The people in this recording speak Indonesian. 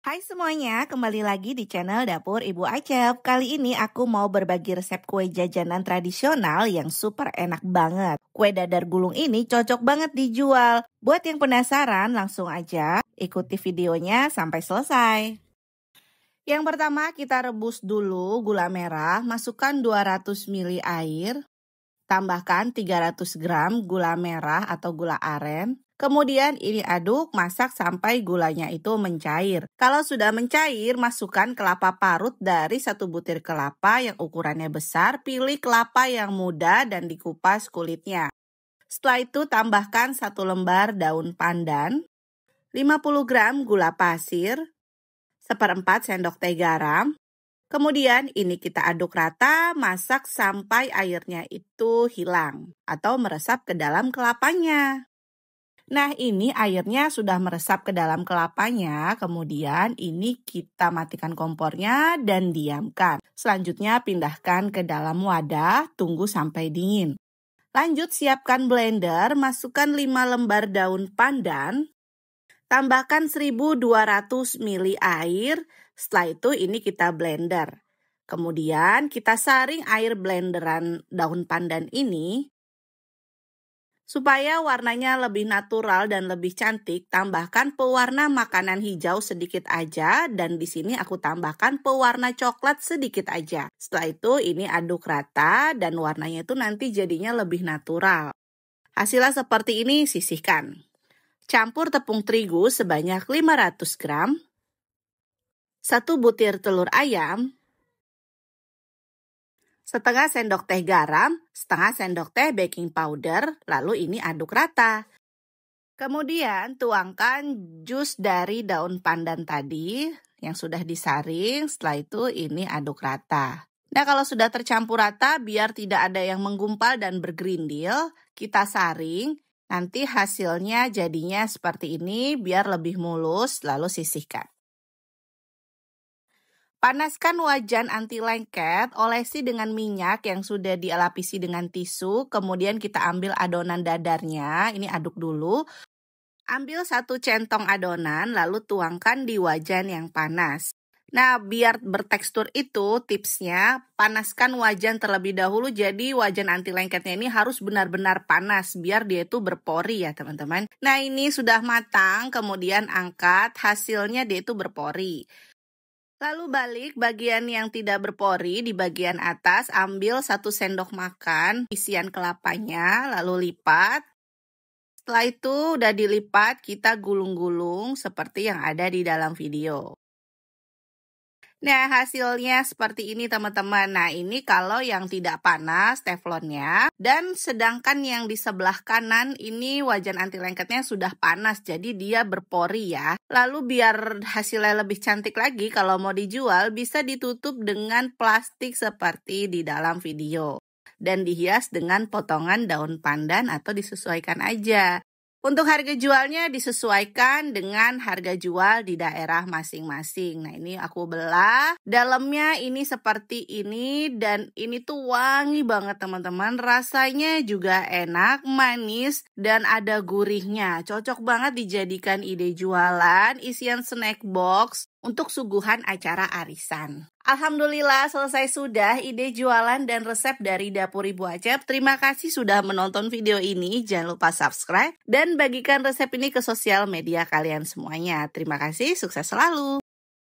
Hai semuanya, kembali lagi di channel Dapur Ibu Acep. Kali ini aku mau berbagi resep kue jajanan tradisional yang super enak banget. Kue dadar gulung ini cocok banget dijual. Buat yang penasaran, langsung aja ikuti videonya sampai selesai. Yang pertama kita rebus dulu gula merah, masukkan 200 ml air, tambahkan 300 gram gula merah atau gula aren. Kemudian ini aduk, masak sampai gulanya itu mencair. Kalau sudah mencair, masukkan kelapa parut dari 1 butir kelapa yang ukurannya besar. Pilih kelapa yang muda dan dikupas kulitnya. Setelah itu tambahkan 1 lembar daun pandan, 50 gram gula pasir, 1/4 sendok teh garam. Kemudian ini kita aduk rata, masak sampai airnya itu hilang atau meresap ke dalam kelapanya. Nah, ini airnya sudah meresap ke dalam kelapanya, kemudian ini kita matikan kompornya dan diamkan. Selanjutnya pindahkan ke dalam wadah, tunggu sampai dingin. Lanjut siapkan blender, masukkan 5 lembar daun pandan, tambahkan 1200 ml air, setelah itu ini kita blender. Kemudian kita saring air blenderan daun pandan ini. Supaya warnanya lebih natural dan lebih cantik, tambahkan pewarna makanan hijau sedikit aja dan di sini aku tambahkan pewarna coklat sedikit aja. Setelah itu ini aduk rata dan warnanya itu nanti jadinya lebih natural. Hasilnya seperti ini, sisihkan. Campur tepung terigu sebanyak 500 gram, 1 butir telur ayam, setengah sendok teh garam, setengah sendok teh baking powder, lalu ini aduk rata. Kemudian tuangkan jus dari daun pandan tadi yang sudah disaring, setelah itu ini aduk rata. Nah, kalau sudah tercampur rata, biar tidak ada yang menggumpal dan bergerindil, kita saring, nanti hasilnya jadinya seperti ini, biar lebih mulus, lalu sisihkan. Panaskan wajan anti lengket, olesi dengan minyak yang sudah dilapisi dengan tisu, kemudian kita ambil adonan dadarnya, ini aduk dulu. Ambil 1 centong adonan, lalu tuangkan di wajan yang panas. Nah, biar bertekstur itu tipsnya, panaskan wajan terlebih dahulu, jadi wajan anti lengketnya ini harus benar-benar panas, biar dia itu berpori ya teman-teman. Nah, ini sudah matang, kemudian angkat, hasilnya dia itu berpori. Lalu balik bagian yang tidak berpori di bagian atas, ambil 1 sendok makan isian kelapanya, lalu lipat. Setelah itu udah dilipat, kita gulung-gulung seperti yang ada di dalam video. Nah, hasilnya seperti ini teman-teman. Nah, ini kalau yang tidak panas teflonnya. Dan sedangkan yang di sebelah kanan ini wajan anti lengketnya sudah panas. Jadi dia berpori ya. Lalu biar hasilnya lebih cantik lagi, kalau mau dijual bisa ditutup dengan plastik seperti di dalam video. Dan dihias dengan potongan daun pandan atau disesuaikan aja. Untuk harga jualnya disesuaikan dengan harga jual di daerah masing-masing. Nah, ini aku belah. Dalamnya ini seperti ini dan ini tuh wangi banget teman-teman. Rasanya juga enak, manis dan ada gurihnya. Cocok banget dijadikan ide jualan, isian snack box untuk suguhan acara arisan. Alhamdulillah selesai sudah ide jualan dan resep dari Dapur Ibu Acep. Terima kasih sudah menonton video ini. Jangan lupa subscribe dan bagikan resep ini ke sosial media kalian semuanya. Terima kasih, sukses selalu.